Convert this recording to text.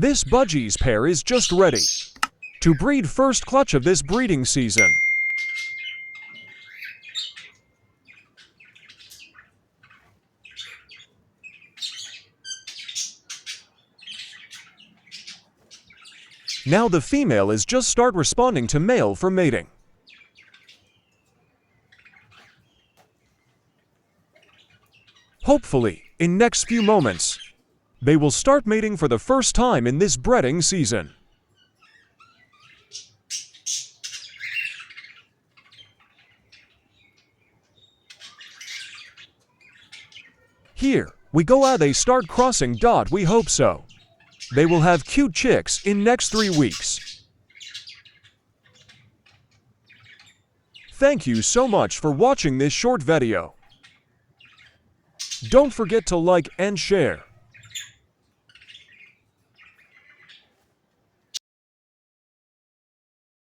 This Budgies pair is just ready to breed first clutch of this breeding season. Now the female is just start responding to male for mating. Hopefully, in next few moments, they will start mating for the first time in this breeding season. Here, we go out they start crossing. We hope so. They will have cute chicks in next 3 weeks. Thank you so much for watching this short video. Don't forget to like and share.